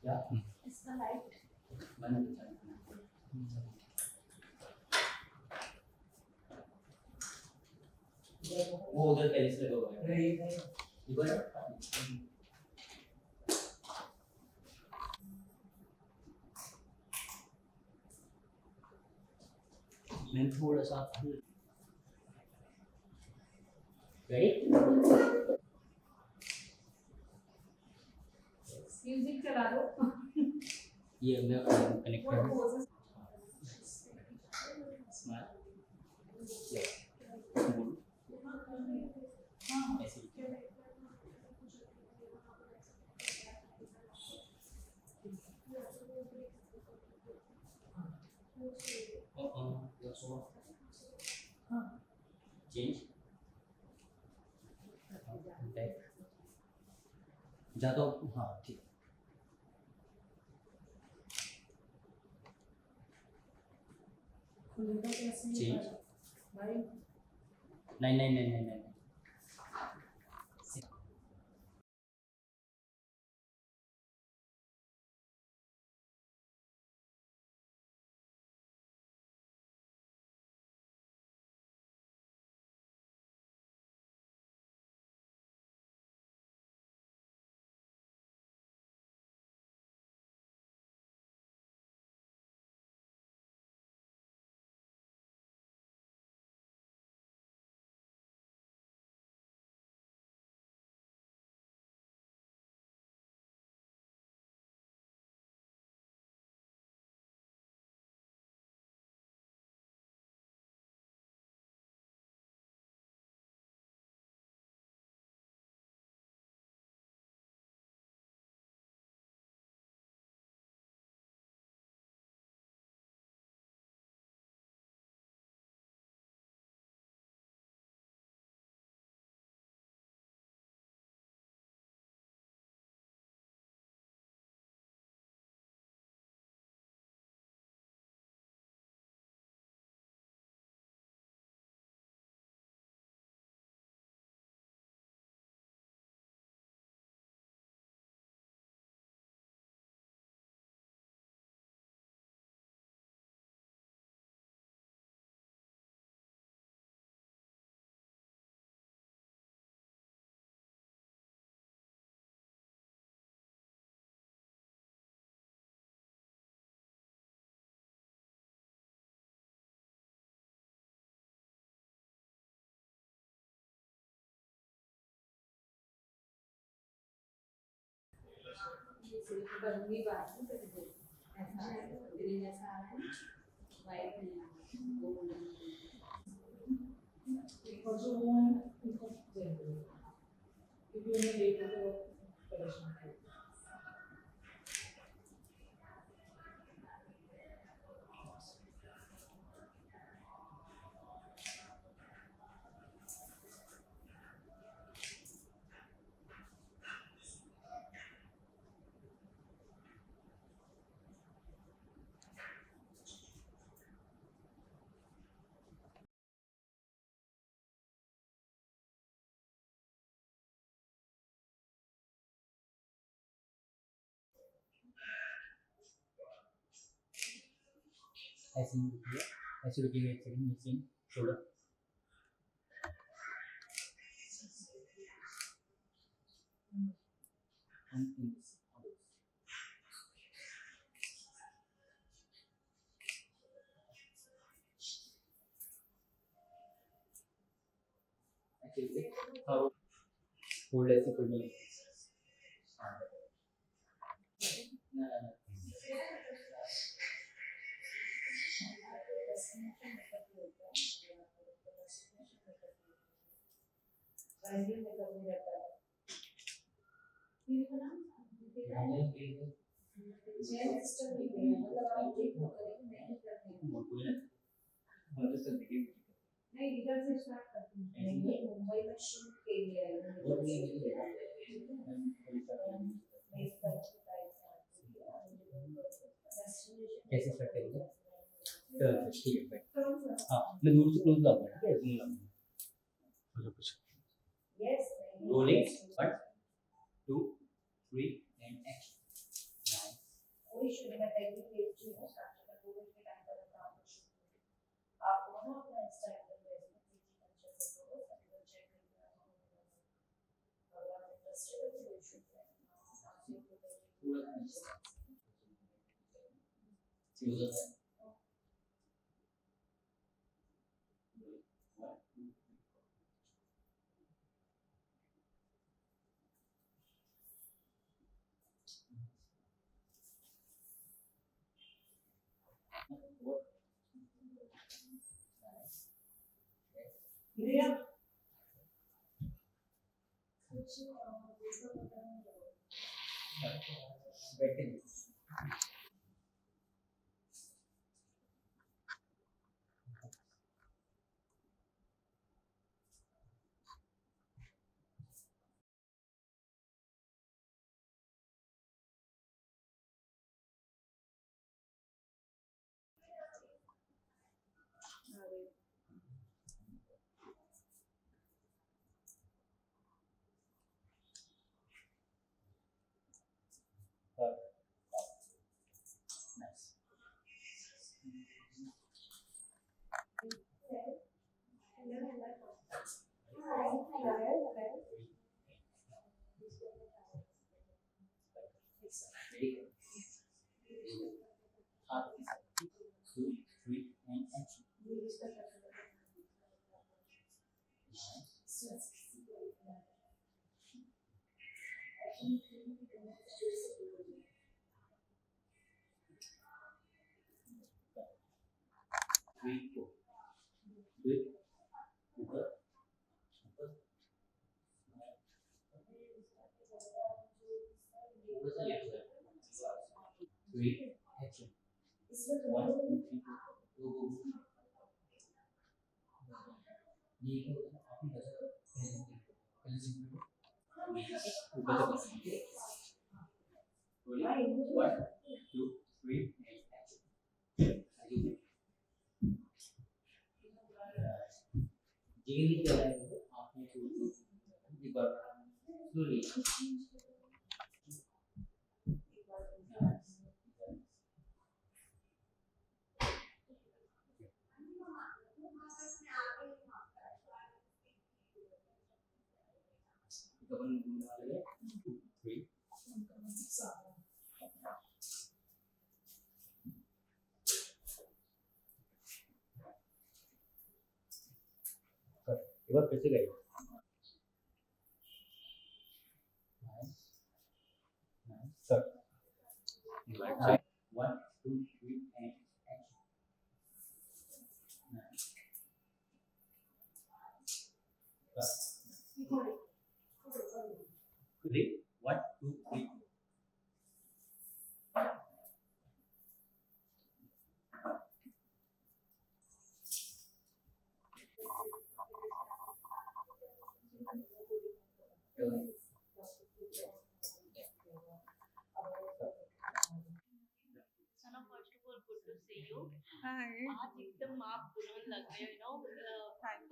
क्या इसका लाइट बंद कर वो उधर पहले से लगा हुआ है इधर मैं थोड़ा सा रेडी म्यूजिक चला दो। ये मैं कनेक्ट कर दूं स्मार्ट ऐसे चेंज जा तो हाँ ठीक चेंज नहीं बंदी बात नहीं करते ऐसा है ग्रीन जैसा आ रहा है वाइट नहीं आ रहा गोल्डन और जो वो है उनको चाहिए क्योंकि उन्हें देखो तो परेशान है ऐसे नहीं रुकिए ऐसे रुकिए एक सेकंड मिसिंग शोल्डर होल्ड ऐसे कोई नहीं नहीं इधर से स्टार्ट करती हूँ नहीं मुंबई में शूट के लिए आई हूँ कैसे स्टार्ट करेंगे ठीक है हाँ मैं दूर से क्लोज लाऊंगा ठीक है जूम लाऊंगा कुछ रोलिंग 1 2 3 एंड एक्शन वही शुरू में पहली पेज जो है स्टार्ट में कोविड के टाइम पर काम शुरू हुआ। आप वो ना अपना इंस्टा हैंडल पे इसमें पीजी कल्चर पे करो, सब चेक करके अगर आप इंटरेस्टेड हो तो यू शुड पूरा Yeah. बैठे एक बार फिर से करिए। Sir 1 2 3 and three 1 2 3 Sana, first of all good to see you. Hi. आज एकदम आप दुल्हन लग रहे हो,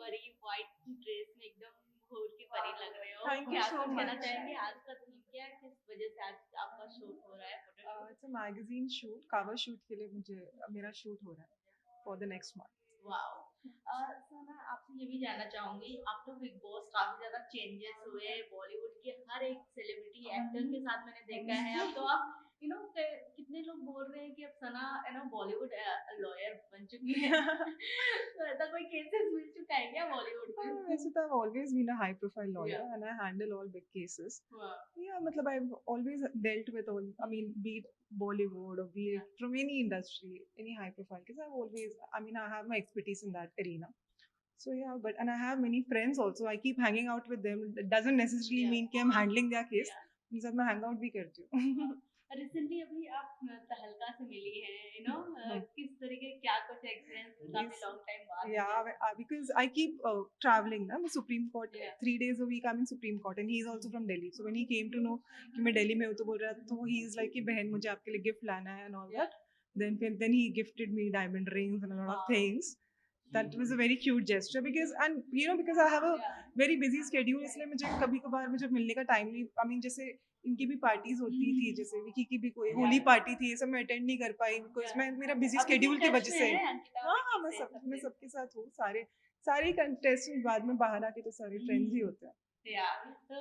परी व्हाइट ड्रेस में एकदम घोर की परी लग रहे हो। Thank you क्या so कुछ कहना much. चाहेंगे? आज का थीम क्या है? किस वजह से आज आपका शूट हो रहा है? Photo It's a magazine shoot, cover shoot के लिए मुझे मेरा shoot हो रहा है for the next month. Wow. Sana, आपसे ये भी जानना चाहूंगी, आफ्टर बिग बॉस काफी ज्यादा चेंजेस हुए बॉलीवुड के हर एक सेलिब्रिटी एक्टर के साथ मैंने देखा है। अब तो आप कितने लोग बोल रहे हैं कि अब सना बॉलीवुड लॉयर बन चुकी है। तो ऐसा कोई केसेस मिल चुका है क्या बॉलीवुड में? वैसे तो I've always been a high profile lawyer Yeah. and I handle all big cases. Wow. Yeah, मतलब I've always dealt with all, I mean, be it Bollywood or be it from any industry, any high profile, because I've always, I mean, I have my expertise in that arena. So yeah, and I have many friends also. I keep hanging out with them. It doesn't necessarily mean कि I'm handling their case. उनके साथ मैं hang out भी करती हूँ. Recently अभी आप तहलका से मिली हैं, किस तरीके क्या कुछ एक्सपीरियंस काफी लॉन्ग टाइम बाद? Yeah, because I keep traveling na, Supreme Court, Yeah. 3 days a week I'm in Supreme Court and he's also from Delhi. So when he came to know कि मैं दिल्ली में हूँ तो बोल रहा तो he's like कि बहन मुझे आपके लिए gift लाना है and all that. Then he gifted me diamond rings and a lot of things. That was a very cute gesture because I have a very busy schedule, इसलिए मुझे कभी-कभार मुझे मिलने का टाइम नहीं, I mean जैसे इनकी भी पार्टीज होती थी, जैसे विकी की भी कोई Yeah. होली पार्टी थी, ये सब मैं अटेंड नहीं कर पाई बिकॉज Yeah. मैं मेरा बिजी अभी भी स्केड्यूल की टच वजह में से। है अंकिता हाँ विकी मैं से, सब मैं सबसे? सबके साथ हूँ, सारे कंटेस्टेंट बाद में बाहर आके तो सारे फ्रेंड्स ही होते हैं। या तो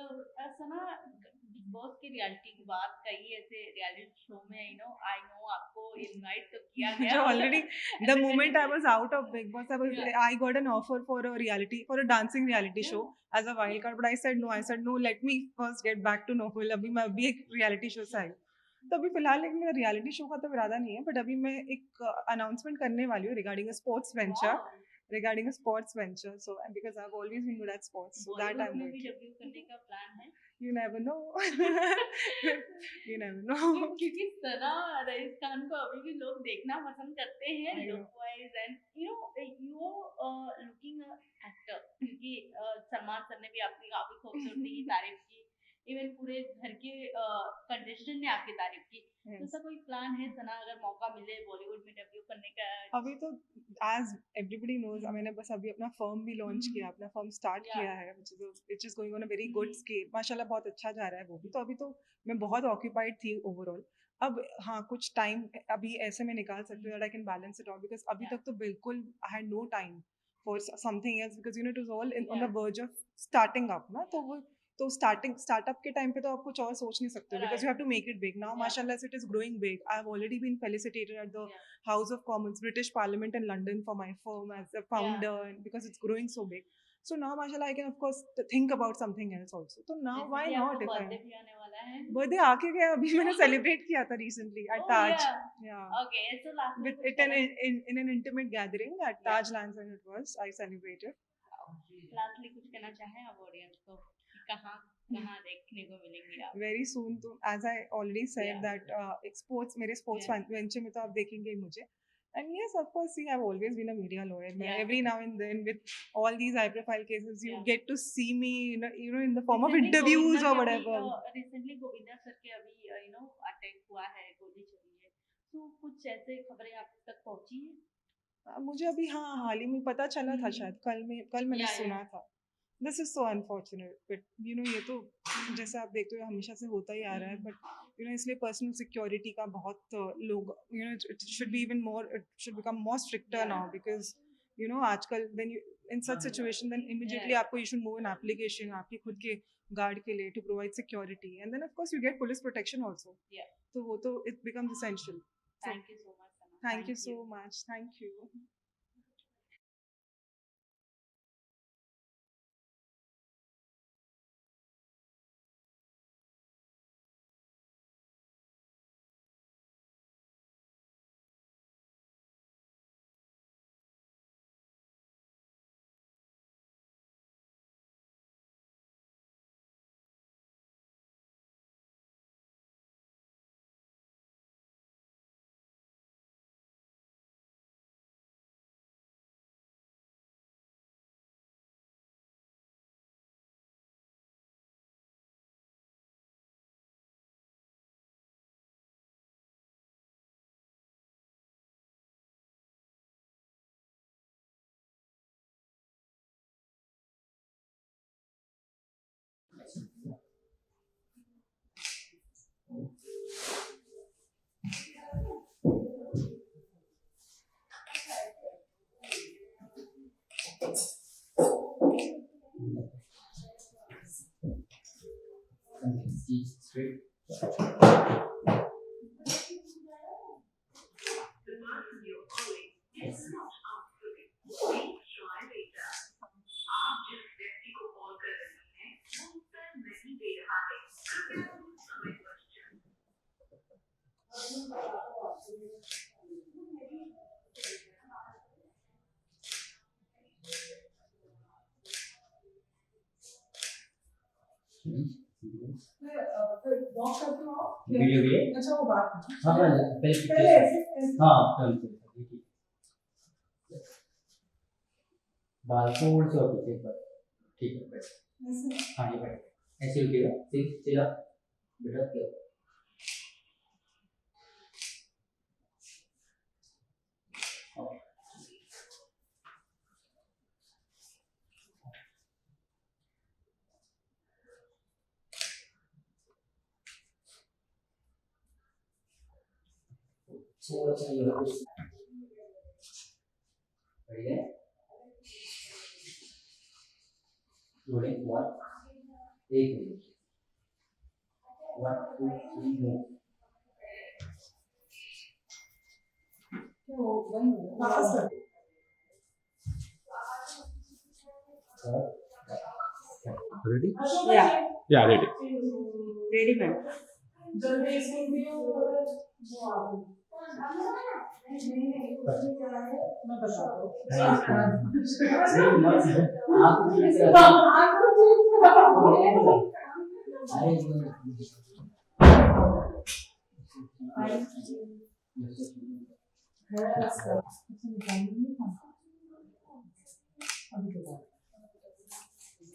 सना बिग बॉस की रियलिटी की बात कही, ऐसे रियलिटी शो में आई नो आपको इनवाइट तो किया गया जो already the As a moment I contestant. was out of Big Boss, Yeah. I got an offer for a dancing reality show as a wild card, but I said no. I said no, let me first get back to Novel. अभी मैं अभी एक reality show से आई हूँ, तो अभी फिलहाल एक मेरा reality show का तो इरादा नहीं है, but अभी मैं एक announcement करने वाली हूँ regarding a sports venture. Wow. Regarding a sports venture, so and because I've always been good at sports, so that Bollywood I'm में going भी to. डेब्यू करने का प्लान है? You never know. You never know. क्योंकि Sana rice Khan को अभी भी लोग देखना पसंद करते हैं, I know. Look wise and you looking actor, क्योंकि सलमान सर ने भी आपकी काफी खूबसूरती की तारीफ की, इवन पूरे घर के कंटेस्टेंट ने आपकी तारीफ की। तो ऐसा कोई प्लान है सना, अगर मौका मिले बॉलीवुड में डेब्यू करने का? अभी तो as everybody knows, मैंने बस अभी अपना फर्म भी लॉन्च किया, अपना फर्म स्टार्ट Yeah. किया है, which is going on a very good scale. माशाल्लाह बहुत अच्छा जा रहा है वो भी। तो अभी तो मैं बहुत ऑक्यूपाइड थी ओवरऑल। अब हाँ कुछ टाइम अभी ऐसे में निकाल सकती हूँ that I can balance it out, because अभी Yeah. तक तो बिल्कुल I had no time for something else, because it was all on the Yeah. verge of starting up ना, तो स्टार्टअप के टाइम पे तो आप कुछ और सोच नहीं सकते, because you have to make it big. Now Yeah. mashallah it is growing big. I have already been felicitated at the Yeah. House of Commons, British Parliament in London for my firm as a founder, and because it's growing so big. So now, mashallah, I can of course think about something else also. So now, why Recently not? आपका If birthday भी आने वाला है? birthday आके गया, अभी मैंने celebrate किया था recently at Oh, Taj. yeah. Yeah. Okay, so last में With कुछ it कहना- in an intimate gathering at Yeah. Taj Lands, and it was I celebrated. Lastly कुछ कहना चाहें आप ऑडियंस को कि कहाँ देखने को मिलेंगे आप? Very soon, तो as I already said Yeah. that sports मेरे sports Yeah. venture में तो आप देखेंगे ही मुझे. And yes, of course, see, I've always been a media lawyer. Yeah. Every now and then, with all these high-profile cases, you Yeah. get to see me, in the form of Recently interviews Govinda or के whatever. अभी, recently Govinda sir के अभी attack हुआ है, गोली चली है, तो कुछ ऐसे खबरें आप तक पहुंची है? मुझे अभी हाल ही में पता चला था, शायद कल मैंने Yeah, सुना yeah. था. This is so unfortunate, but ये तो जैसे आप देखते हो हमेशा से होता ही आ रहा है, but इसलिए पर्सनल सिक्योरिटी का बहुत लोग it should be even more, it should become more stricter now, because आजकल then you, in such situation then immediately Yeah. आपको you should move an application आपके खुद के गार्ड के लिए to provide security, and then of course you get police protection also. Yeah. तो वो तो it becomes essential. So, Thank you so much, Sana. thank you so much. Thank you. Straight. Video भी है? अच्छा वो बात हाँ पहले ऐसे हाँ बाल थोड़े से और पीछे पर, ठीक है बैठ। हाँ ये बैठ ऐसे रुकेगा, चेहरा बेटा क्या थोड़ा सा ये बढ़िया रोलिंग 1 एक minute 1 2 3 4 Ready? Yeah, Yeah, ready. ready, ma'am.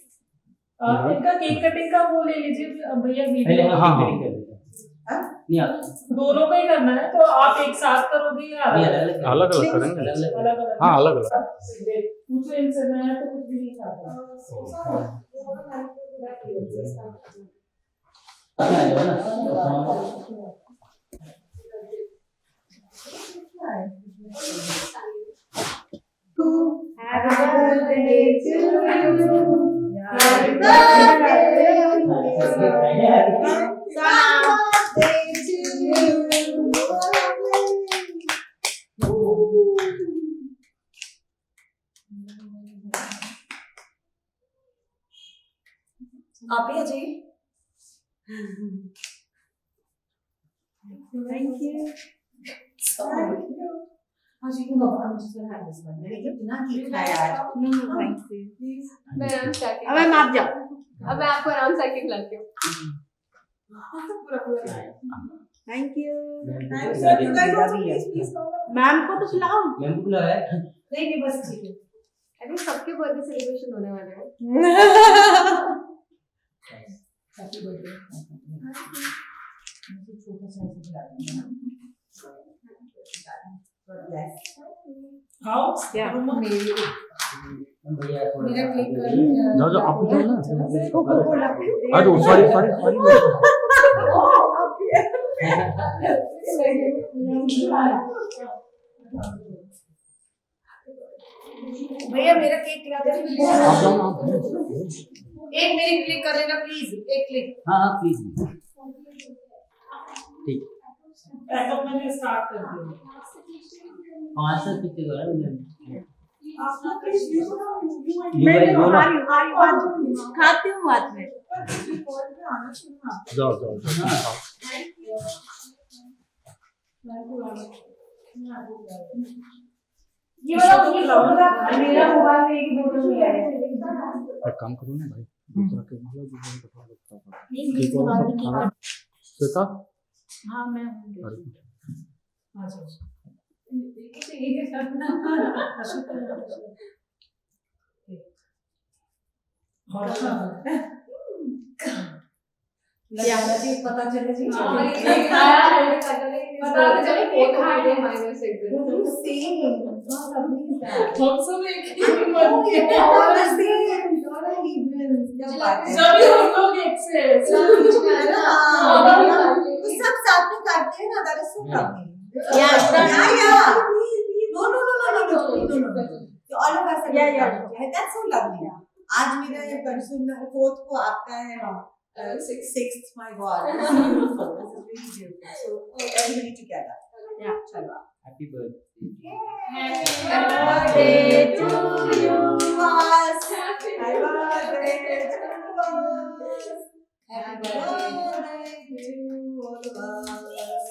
इनका केक कटिंग का वो ले लीजिए भैया पहले वीडियो हम हाँ, टिकटिंग कर लेते हैं नहीं आता दोनों का ही करना है तो आप एक साथ करोगे या नहीं अलग अलग अलग करेंगे। अलग अलग हाँ, अलग अलग। पूछो इनसे मैं तो कुछ भी नहीं खाता आ जाओ ना Happy birthday to you. Happy birthday आप ही जी Thank you. हाँ जी बाबा I'm just gonna have this one मैंने कितना केक खाया आज No, no, thank you. मैं आराम से आके अब मैम आप जाओ. अब मैं आपको आराम से आके खिलाती हूँ Thank you. Thanks, sir. You guys also please come. Ma'am को तो खिलाओ. मैं बुला है नहीं बस ठीक है आई थिंक सबके बर्थडे सेलिब्रेशन होने वाले हैं हैप्पी बर्थडे मुझे छोटा सा ऐसे खिला देना God bless. How Yeah. मेरी भैया मेरा क्लिक कर जाओ जाओ आप जाओ ना। कोका-कोला अरे सॉरी भैया मेरा केक खिला दे आप जाओ ना आप। एक मेरी क्लिक कर लेना प्लीज एक क्लिक हाँ हाँ प्लीज ठीक पैकअप मैंने स्टार्ट कर दिया 5 से कितने दो है मैं तो हमारी बात खाती हूँ बाद में. जाओ जाओ जाओ। ये वाला फोटोग्राफ मेरा मोबाइल में एक फोटो नहीं आ रहा है एक काम करो ना भाई, दूसरा के नहीं इसके बाद में केक. श्वेता हाँ मैं हूँ. अरे लगाना जी पता चले जी पता तो चले केक खा के माइनस एक दिन हम सब एक ही मन के सभी हम लोग एक से सब साथ में करते हैं ना that is so lovely Yeah, no all of us Yeah. that's so lovely आज मेरा ये परसों 4th को आपका है 6th my god this is beautiful this is really beautiful so everybody together Yeah. चलो happy birthday Happy birthday to you us Happy birthday to us Happy birthday to all of us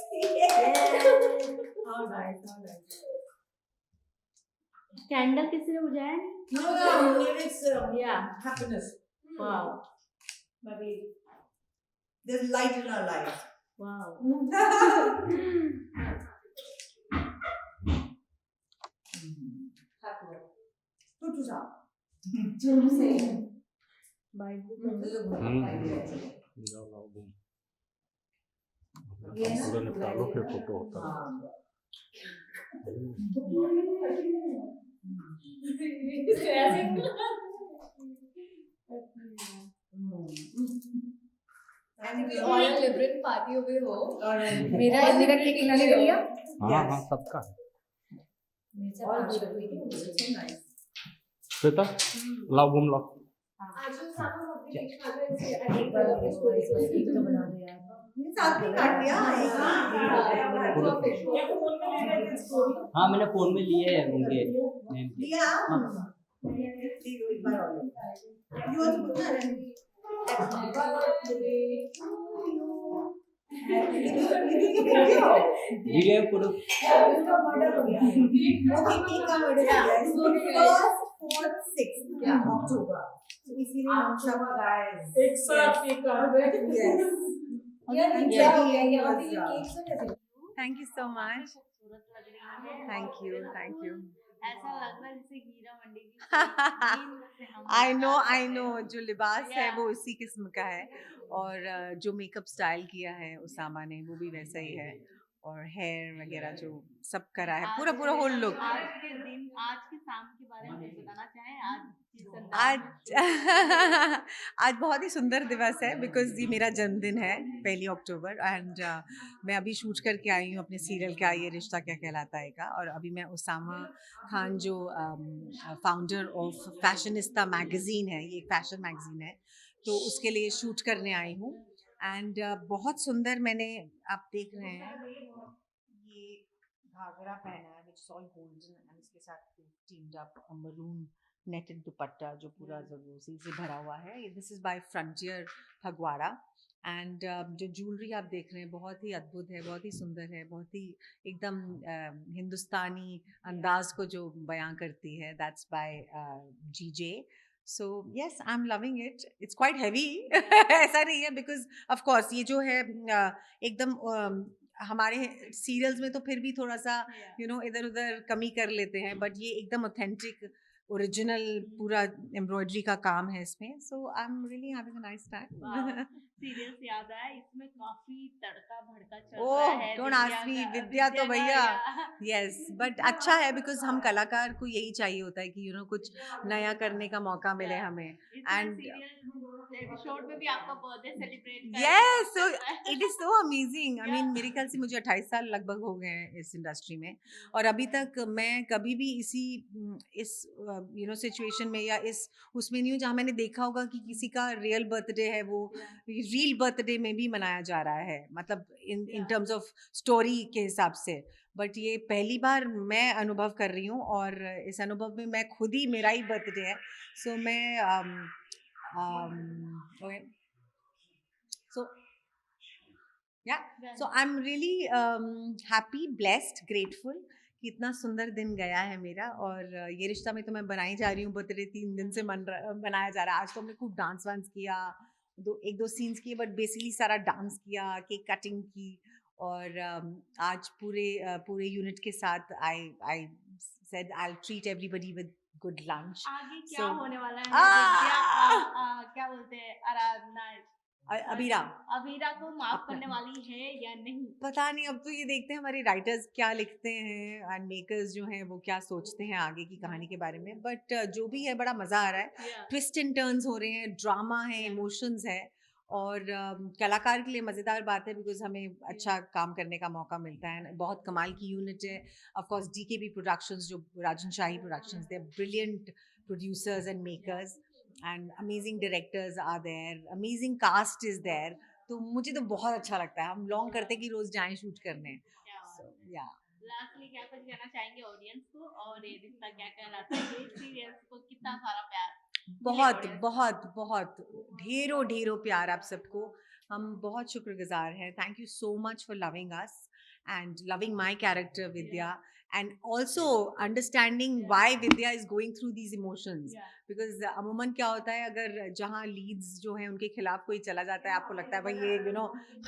how nice candle किसी ने बुझाया नहीं? no it's Yeah. happiness Wow. maybe there's light in our lives Wow. Good to know. Bye. जाओ लाओ boom. पूरा निपटा लो फिर photo होता है। और लिबरल पार्टी हो गई हो मेरा केक खिलाने के लिए हाँ हाँ सबका है। मेरे से बात हुई थी, so nice. श्वेता लाओ घूम लाओ। आज हम सामने मम्मी के खाना से एक एडिट बार कर स्टोरी से एक तो बना दो यार। साथ में काट दिया हाँ मैंने फोन में लिए है उनके name के। दिया हाँ। एक बार और you want to put that video में पूरा उसका मर्डर हो गया ओके केक का मर्डर हो गया फर्स्ट 4th 6th अक्टूबर तो इसीलिए हम सब गाइस एक साथ केक काट रहे हैं। यस यार ये क्या हो गया यहाँ पे ये Yeah. केक से कैसे थैंक यू सो मच, खूबसूरत लग रही है। Thank you, thank you. ऐसा लग रहा है जैसे हीरा मंडी की I know जो लिबास है वो इसी किस्म का है और जो मेकअप स्टाइल किया है उसामा ने वो भी वैसा ही है और हेयर वगैरह जो सब करा है पूरा होल लुक। आज के शाम के बारे में कुछ बताना चाहें? आज आज बहुत ही सुंदर दिवस है बिकॉज ये मेरा जन्मदिन है 1 अक्टूबर एंड मैं अभी शूट करके आई हूँ अपने सीरियल का ये रिश्ता क्या कहलाता है का और अभी मैं उसामा खान जो फाउंडर ऑफ फैशनिस्ता मैगजीन है, ये एक फैशन मैगजीन है, तो उसके लिए शूट करने आई हूँ एंड बहुत सुंदर मैंने आप देख रहे हैं ये घाघरा पहना है which is all golden and इसके साथ टीम्ड अप मरून नेटेड दुपट्टा जो पूरा जरूसी से भरा हुआ है। This is by frontier Phagwara and जो ज्वेलरी आप देख रहे हैं बहुत ही अद्भुत है, बहुत ही सुंदर है, बहुत ही एकदम हिंदुस्तानी अंदाज को जो बयां करती है। That's by G. So yes I am loving it. It's quite heavy ऐसा नहीं है बिकॉज ऑफ कोर्स ये जो है एकदम हमारे सीरियल्स में तो फिर भी थोड़ा सा इधर उधर कमी कर लेते हैं बट ये एकदम ऑथेंटिक ओरिजिनल पूरा एम्ब्रॉयडरी का काम है इसमें। So I am really having a nice time. Serial से याद आया इसमें काफी तड़का भड़का चल ओह रहा है डोंट आस्क मी, विद्या तो भैया यस बट अच्छा है बिकॉज हम कलाकार को यही चाहिए होता है कि कुछ नया करने का मौका मिले हमें एंड एपिसोड में भी आपका birthday celebrate yes so it is so amazing. I mean मेरे ख्याल से मुझे 28 साल लगभग हो गए हैं इस इंडस्ट्री में और अभी तक मैं कभी भी इस सिचुएशन में या इस उसमें नहीं हूँ जहाँ मैंने देखा होगा कि किसी का रियल बर्थडे है वो रियल बर्थडे में भी मनाया जा रहा है, मतलब इन टर्म्स ऑफ स्टोरी के हिसाब से। बट ये पहली बार मैं अनुभव कर रही हूँ और इस अनुभव में मैं खुद ही मेरा ही बर्थडे है। सो मैं okay. So I'm really happy, blessed, grateful कि इतना सुंदर दिन गया है मेरा और ये रिश्ता में तो मैं बनाई जा रही हूँ बर्थडे 3 दिन से बनाया जा रहा है। आज तो हमने खूब डांस वांस किया, एक दो सीन्स किए बट बेसिकली सारा डांस किया, केक कटिंग की और आज पूरे यूनिट के साथ I said I will treat everybody with good lunch. आगे क्या होने वाला है? क्या बोलते हैं आराधना अबीरा को माफ करने वाली है या नहीं पता नहीं। अब तो ये देखते हैं हमारे राइटर्स क्या लिखते हैं एंड मेकर्स जो हैं वो क्या सोचते हैं आगे की कहानी के बारे में। बट जो भी है बड़ा मज़ा आ रहा है, ट्विस्ट एंड टर्न्स हो रहे हैं, ड्रामा है, इमोशंस है और कलाकार के लिए मज़ेदार बात है बिकॉज हमें अच्छा काम करने का मौका मिलता है। बहुत कमाल की यूनिट है। ऑफ कोर्स DKB प्रोडक्शंस जो Rajan Shahi productions, they are brilliant producers and makers and amazing directors are there, amazing cast is there। तो मुझे तो बहुत अच्छा लगता है। हम लॉन्ग करते कि रोज जाएं शूट करने। लास्टली क्या कुछ कहना चाहेंगे ऑडियंस को और ये रिश्ता क्या कहलाता है सीरियल्स को कितना सारा प्यार? बहुत बहुत बहुत ढेरों प्यार आप सबको। हम बहुत शुक्रगुजार हैं। Thank you so much for loving us and loving my character Vidya and also understanding why Vidya is going through these emotions because अमूमन क्या होता है अगर जहाँ लीड्स जो हैं उनके खिलाफ कोई चला जाता है आपको लगता है भाई ये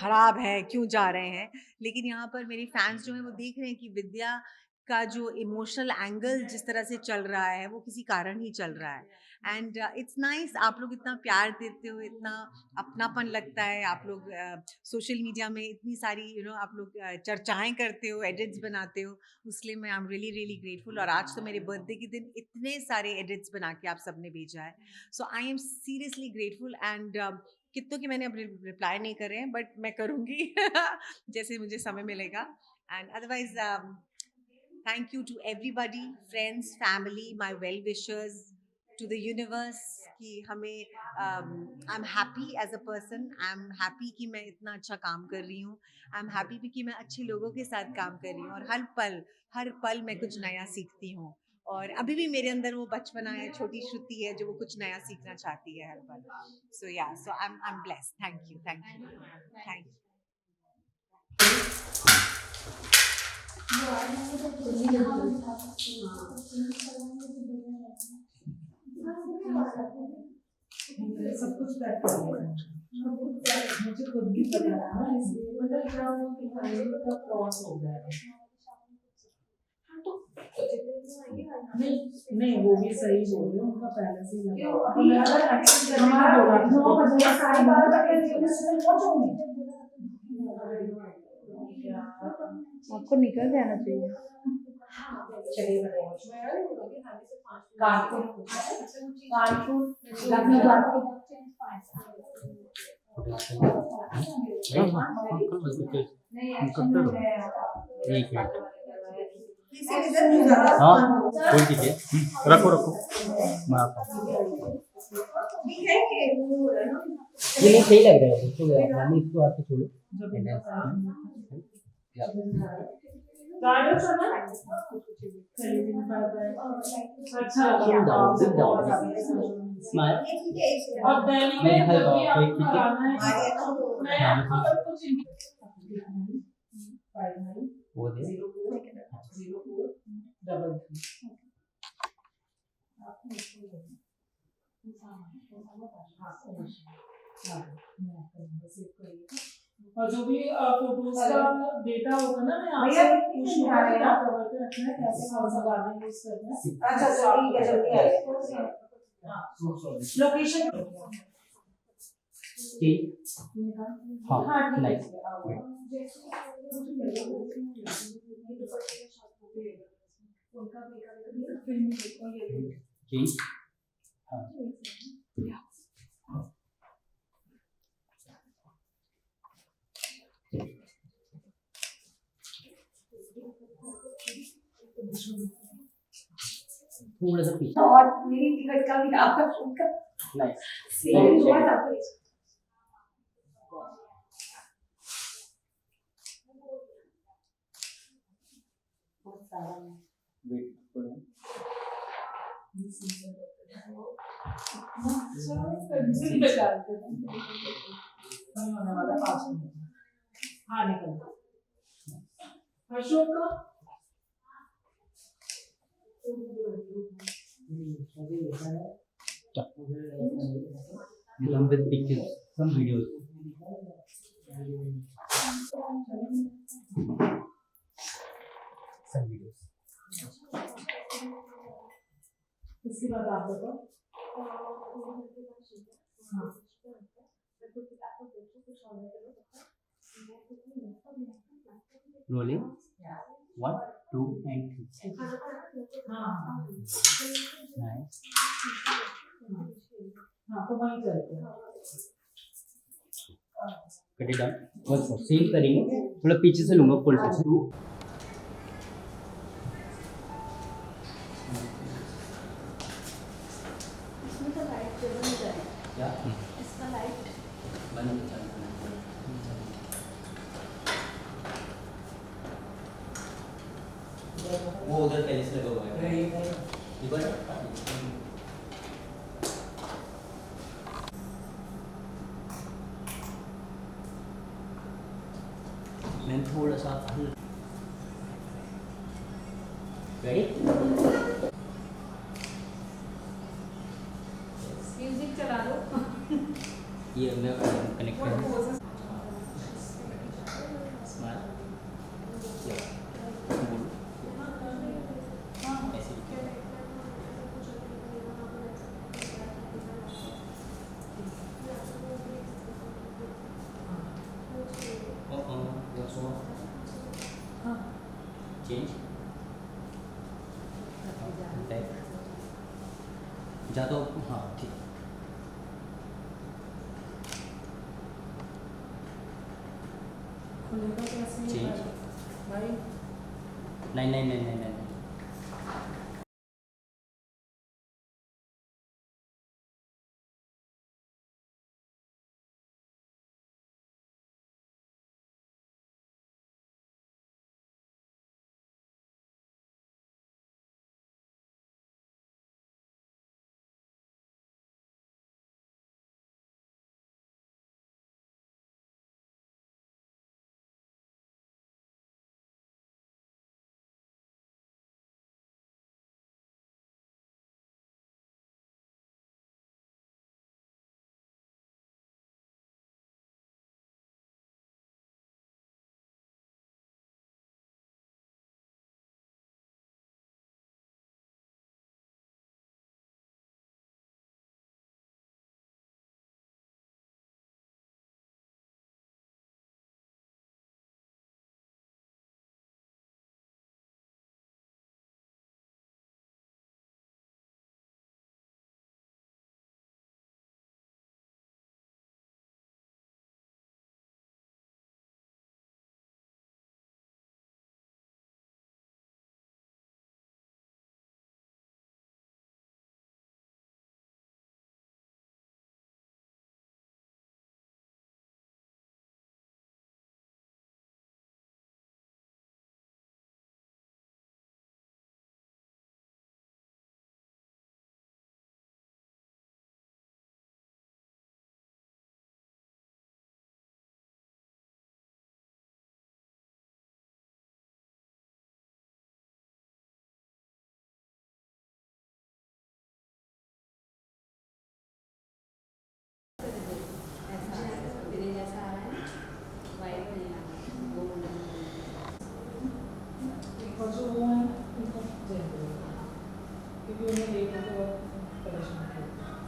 खराब है क्यों जा रहे हैं, लेकिन यहाँ पर मेरे फैंस जो हैं वो देख रहे हैं कि विद्या का जो इमोशनल एंगल जिस तरह से चल रहा है वो किसी कारण ही चल रहा है एंड इट्स नाइस। आप लोग इतना प्यार देते हो, इतना अपनापन लगता है, आप लोग सोशल मीडिया में इतनी सारी आप लोग चर्चाएं करते हो, एडिट्स बनाते हो, उसके लिए मैं आई एम रियली ग्रेटफुल। और आज तो मेरे बर्थडे के दिन इतने सारे एडिट्स बना के आप सबने भेजा है, so I am seriously grateful and कितनों के मैंने अब रिप्लाई नहीं करे हैं बट मैं करूँगी जैसे मुझे समय मिलेगा And otherwise, thank you to everybody, friends, family, my well-wishers, to the universe कि हमें I'm happy as a person. I'm happy कि मैं इतना अच्छा काम कर रही हूँ. I'm happy भी कि मैं अच्छे लोगों के साथ काम कर रही हूँ और हर पल मैं कुछ नया सीखती हूँ. और अभी भी मेरे अंदर वो बचपना है, छोटी श्रुति है जो वो कुछ नया सीखना चाहती है हर पल. So yeah, so I'm blessed. Thank you. सब कुछ पैक कर दिया मुझे खुद भी पता था इसलिए मतलब क्या हुआ कि फाइनल का क्रॉस हो गया है नहीं वो भी सही बोल रहे हो उनका पहले से ही लगा तो मैं अगर एक्सेप्ट करने का बोला 9 बजे 12:30 तक पहुंचूंगी आपको निकल जाना चाहिए चलिए कानपुर लखनऊ एक मिनट किसी इधर नहीं जा रहा. हाँ कोई कीजिए रखो मैं आता हूँ ठीक है कि वो हो रहा है ना. ये नहीं सही लग रहा है इसको रानी इसको आके छोड़ो अच्छा स्माइल और दिल्ली में जब भी आपको आना है मैं अगर कुछ वो दे 0433 और जो भी फोटोज का डेटा होगा ना मैं आपसे पूछ लूंगा कि क्या कवर पे रखना है कैसे कौन सा गाना यूज करना है अच्छा ठीक है जल्दी आइए. लोकेशन हाँ नाइस चेंज थोड़ा सा पीछे और मेरी टिकट का भी आपका फोन का नाइस सेम हुआ था वेट करो होने वाला 5 मिनट हाँ निकल अशोक का along with pictures, some videos. Some videos. इसके बाद आप बताओ Rolling. 1, 2, and 3. Nice. हाँ तो वहीं करते हैं Cut it down. Once more. Same करेंगे. थोड़ा पीछे से लूँगा full face. 2. इसमें तो लाइट जरूर नहीं जाए क्या? इसका लाइट बंद हो जाएगा. वो उधर पहले से लगा हुआ है. इधर मैं थोड़ा सा रेडी म्यूजिक चला दो ये मैं कनेक्ट कर स्माइल ऐसे चेंज बैक जा तो हाँ ठीक खुलेगा कैसे चेंज नहीं नहीं नहीं नहीं नहीं और जो वो है उनको जय करो क्योंकि उन्हें देखो तो बहुत परेशान करते हैं।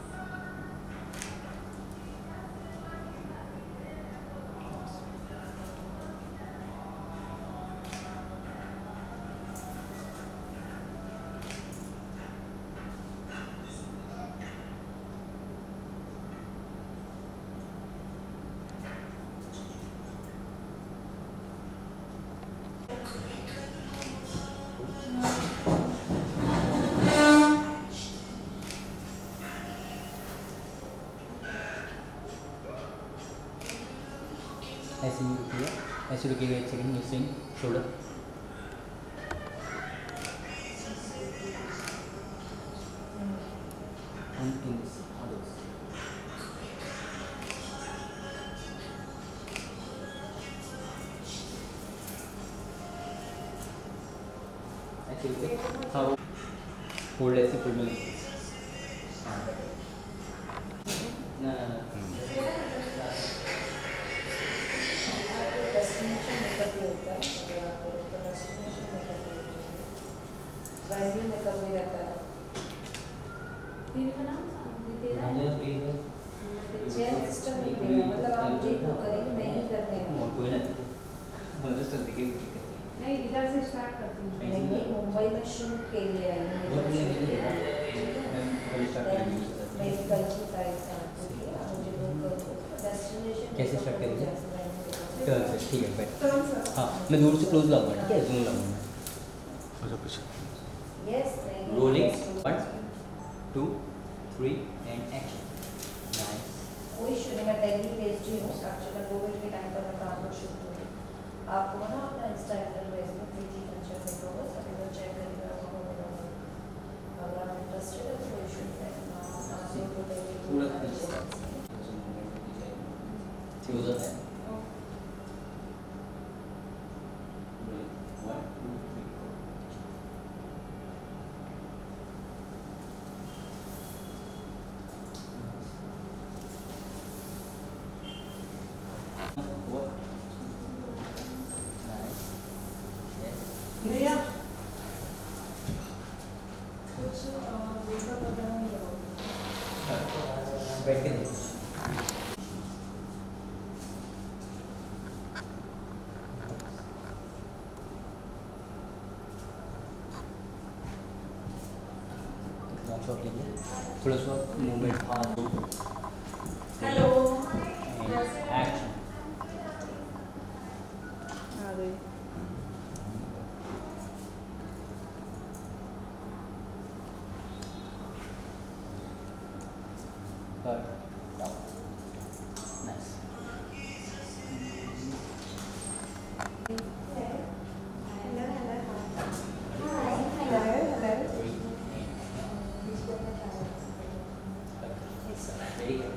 ऐसे ही रुकिए ऐसे रुकिएगा एक second missing shoulder in this others ऐसे रुकिए हाँ होल्ड ऐसे फुल में हाँ ना ना डेस्टिनेशन मेकअप ही होता है अगर आप करो तो डेस्टिनेशन मेकअप ही होता है प्राइमरी मेकअप भी रहता है चेयर सिस्टम ही है मतलब आप ये तो करेंगे नहीं करने हैं कोई ना अंडरस्टैंड देखिए नहीं इधर से स्टार्ट करती हूँ नहीं मुंबई में शूट के लिए आई हूँ मेरी कल की फ्लाइट से आपको किया मुझे बुक डेस्टिनेशन कैसे स्टार्ट करेंगे टर्न से ठीक है बैठ हाँ मैं दूर से क्लोज लाऊंगा ठीक है जूम लाऊंगा अच्छा कुछ yes rolling 1 2 3 and action nice कोई शुरू में पहले ही भेज हूँ स्ट्रक्चर में कोविड के टाइम पर मैं काम शुरू हुई आपको ना अपना इंस्टा हैंडल भेज दूँ प्रीति कंचन में होगा सभी लोग चेक करेंगे अगर आप इंटरेस्टेड है तो कोई इशू नहीं है क्लोज अप है 1 2 3 भैया कुछ मेकअप वगैरह नहीं लगाओगे बैठ के देखो शॉट लेंगे थोड़ा सा मूवमेंट हाथ हेलो एक्शन आ गई Good. Nice. Very good.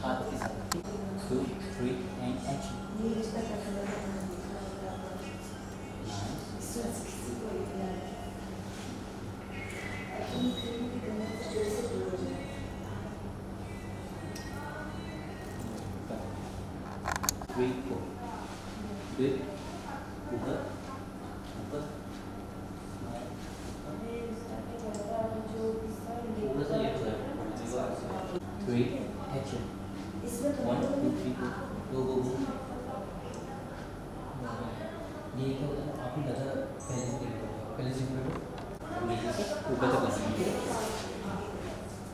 Heart is up. 2, 3, and action. Nice. Three, four. Good. ऊपर. ऊपर. ऊपर से left side. Three, action. 1, 2, 3, go, go, go. ये क्या होता है? आप ही ज़्यादा पहले से बैठो. नीचे से ऊपर तक लगाएंगे.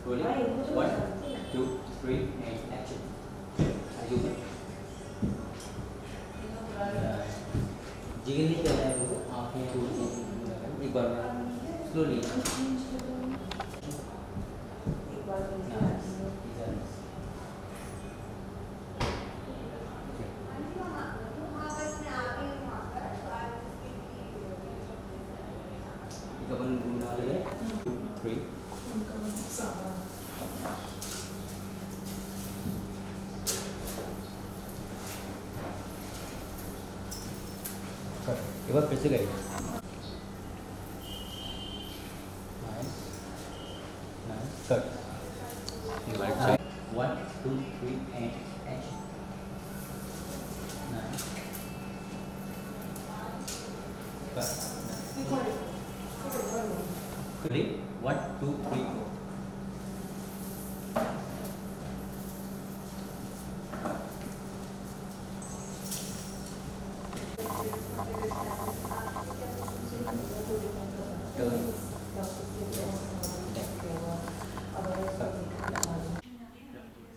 Rolling. 1, 2, 3, and action. आगे ऊपर. जिगल नहीं करना है वो, आँखें छोड़ के एक बार में स्लोली. अपन घूमने वाले हैं. 2, 3. एक बार फिर से करिए. Nice. Nice. Cut. Right side. 1, 2, 3, and action. Nice. Cut. Ready? 1, 2, 3, go. Turn.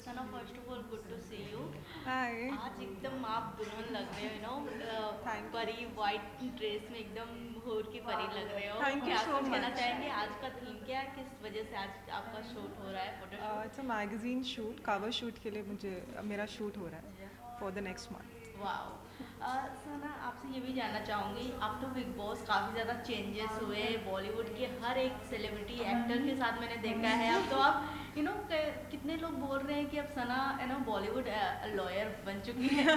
Sana, first of all good to see you. Hi. आज एकदम आप दुल्हन लग रहे हो, यू नो. Thank you. परी वाइट ड्रेस में एकदम हूर की परी लग रहे हो. Thank you क्या so कुछ कहना much. चाहेंगे? आज का थीम क्या है? किस वजह से आज आपका शूट हो रहा है, photo It's a magazine shoot, cover shoot के लिए मुझे मेरा shoot हो रहा है for the next month. Wow. Sana, आपसे ये भी जानना चाहूँगी, आफ्टर बिग बॉस काफ़ी ज़्यादा चेंजेस हुए बॉलीवुड के हर एक सेलिब्रिटी एक्टर के साथ मैंने देखा है. अब तो आप यू नो कितने लोग बोल रहे हैं कि अब सना यू नो बॉलीवुड लॉयर बन चुकी है.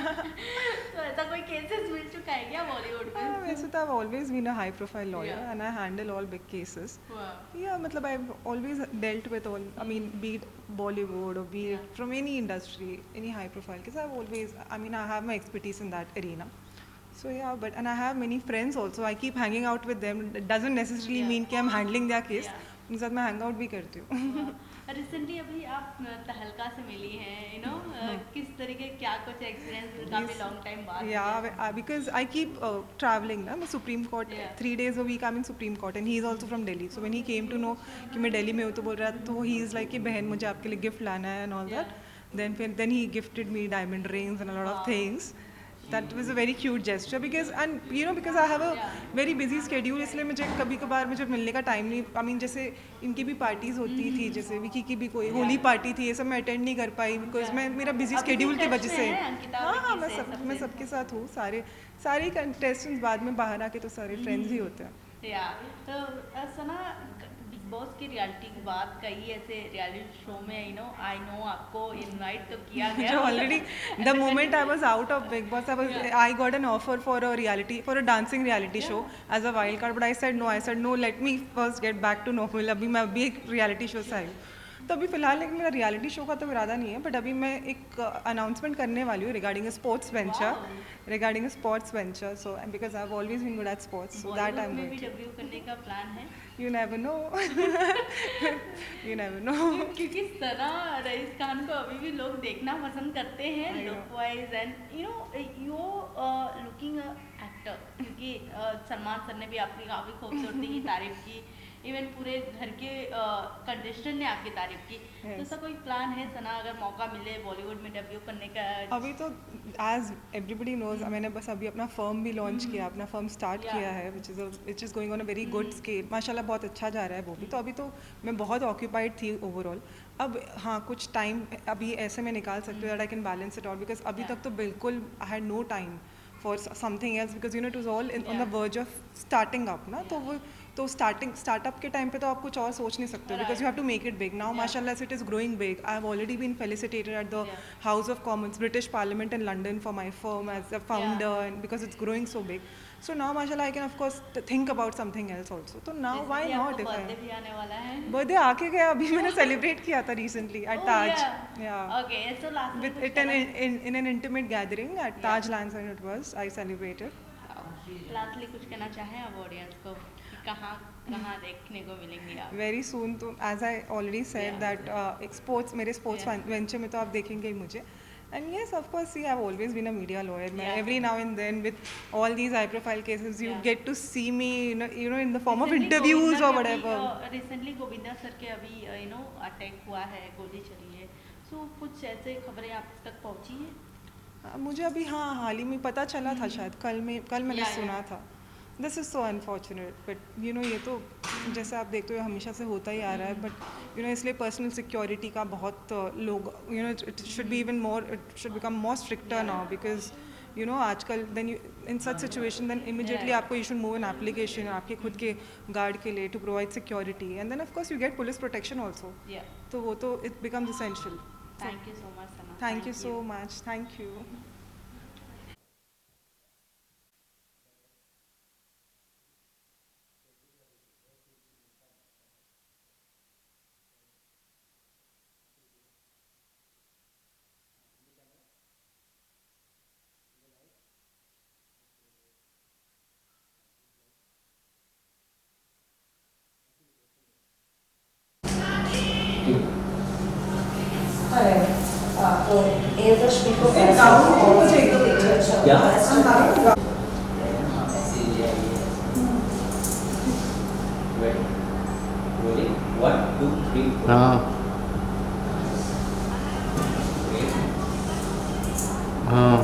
तो ऐसा कोई केसेस मिल चुका है क्या बॉलीवुड में? वैसे तो I've always been a high profile lawyer Yeah. and I handle all big cases. Wow. Yeah, मतलब I've always dealt with all, I mean, be it Bollywood or be it from any industry, any high profile, because I've always, I mean, I have my expertise in that arena. So yeah, but and I have many friends also. I keep hanging out with them. It doesn't necessarily Yeah. mean कि I'm handling their case. Yeah. उनके साथ मैं hang out भी करती हूँ. Recently अभी आप तहलका से मिली हैं, यू नो. किस तरीके क्या कुछ एक्सपीरियंस काफ़ी लॉन्ग टाइम बाद? Yeah, because I keep traveling ना. मैं Supreme Court Yeah. 3 days a week I'm in Supreme Court and he is also from Delhi. So when he came to know कि मैं दिल्ली में हूँ तो बोल रहा तो he is like कि बहन मुझे आपके लिए गिफ्ट लाना है and all that. Then he gifted me diamond rings and a lot of things. That was a very cute gesture because I have a very busy schedule, इसलिए मुझे कभी कभार मुझे मिलने का टाइम नहीं. I mean जैसे इनकी भी पार्टीज होती थी, जैसे विकी की भी कोई होली पार्टी थी, ये सब मैं अटेंड नहीं कर पाई बिकॉज मैं मेरा बिजी स्केड्यूल की वजह से. हाँ, मैं सबके साथ हूँ. सारे कंटेस्टेंट्स बाद में बाहर आके तो सारे फ्रेंड्स ही होते हैं. या तो सना, बिग बॉस की रियलिटी की बात कही, ऐसे रियलिटी शो में यू नो आई नो आपको इनवाइट तो किया गया. So already the moment I was out of Big Boss, I got an offer for a dancing reality show as a wild card, but I said no, let me first get back to normal. अभी मैं अभी एक reality show से आई हूँ. तो अभी फिलहाल एक मेरा रियलिटी शो का तो इरादा नहीं है, बट अभी मैं एक अनाउंसमेंट करने वाली हूँ regarding a sports venture. So because I have always been good at sports, so that I am में भी गोइंग. डेब्यू करने का प्लान है? You never know. क्योंकि सना रईस खान को अभी भी लोग देखना पसंद करते हैं look wise and you know you looking actor. क्योंकि सलमान सर ने भी आपकी काफ़ी खूबसूरती की तारीफ की. इवन पूरे घर के कंटेस्टेंट ने आपकी तारीफ की। तो Yes. ऐसा कोई प्लान है सना, अगर मौका मिले बॉलीवुड में डेब्यू करने का? अभी तो एज एवरीबडी नोज मैंने बस अभी अपना फर्म भी लॉन्च किया, अपना फर्म स्टार्ट Yeah. किया है which is going on a very good scale, माशाल्लाह बहुत अच्छा जा रहा है वो भी। तो अभी तो मैं बहुत ऑक्यूपाइड थी ओवरऑल। अब हाँ कुछ टाइम अभी ऐसे मैं निकाल सकती हूँ that I can balance it out, because अभी Yeah. तक तो बिल्कुल I had no time for something else, because it was all on the Yeah. Verge of starting up ना। तो वो तो स्टार्टअप के टाइम पे तो आप कुछ और सोच नहीं सकते, because you have to make it big. Now Yeah. माशाल्लाह it is growing big. I have already been felicitated at the Yeah. House of Commons, British Parliament in London for my firm as a founder, Yeah. and because it's growing so big. So now, mashallah, I can of course think about something else also. So now, why Recently not? आपका If birthday I भी आने वाला है। birthday आके गया, अभी मैंने celebrate किया था recently at Oh, Taj. yeah. Yeah. Okay, so lastly With कुछ it in an intimate gathering at Yeah. Taj Lands, and it was I celebrated. Lastly कुछ कहना चाहें अब ऑडियंस को कि कहाँ कहाँ देखने को मिलेंगे आप? Very soon, तो as I already said Yeah. that sports मेरे sports Yeah. venture में तो आप देखेंगे ही मुझे. And yes, of course, see, I've always been a media lawyer. Yeah. Every now and then, with all these high-profile cases, you Yeah. get to see me, in the form of Recently interviews Govinda or के whatever. अभी, recently Govinda sir के अभी attack हुआ है, गोली चली है। सो कुछ ऐसे खबरें आप तक पहुंची है? मुझे अभी हाल ही में पता चला था शायद कल मैंने Yeah, सुना yeah. था। This is so unfortunate, but ये तो जैसे आप देखते हो हमेशा से होता ही आ रहा है। बट इसलिए पर्सनल सिक्योरिटी का बहुत लोग it should be even more, it should become more stricter now, because आजकल then in such situation then immediately Yeah. आपको you should move an application आपके खुद के गार्ड के लिए to provide security, and then of course you get police protection also. या तो वो तो it becomes essential. Thank you so much Sana. Thank you so much, thank you. तो एक रश्मि को Yeah. Wait. Rolling. 1, 2, 3, 4. हाँ Wait. हाँ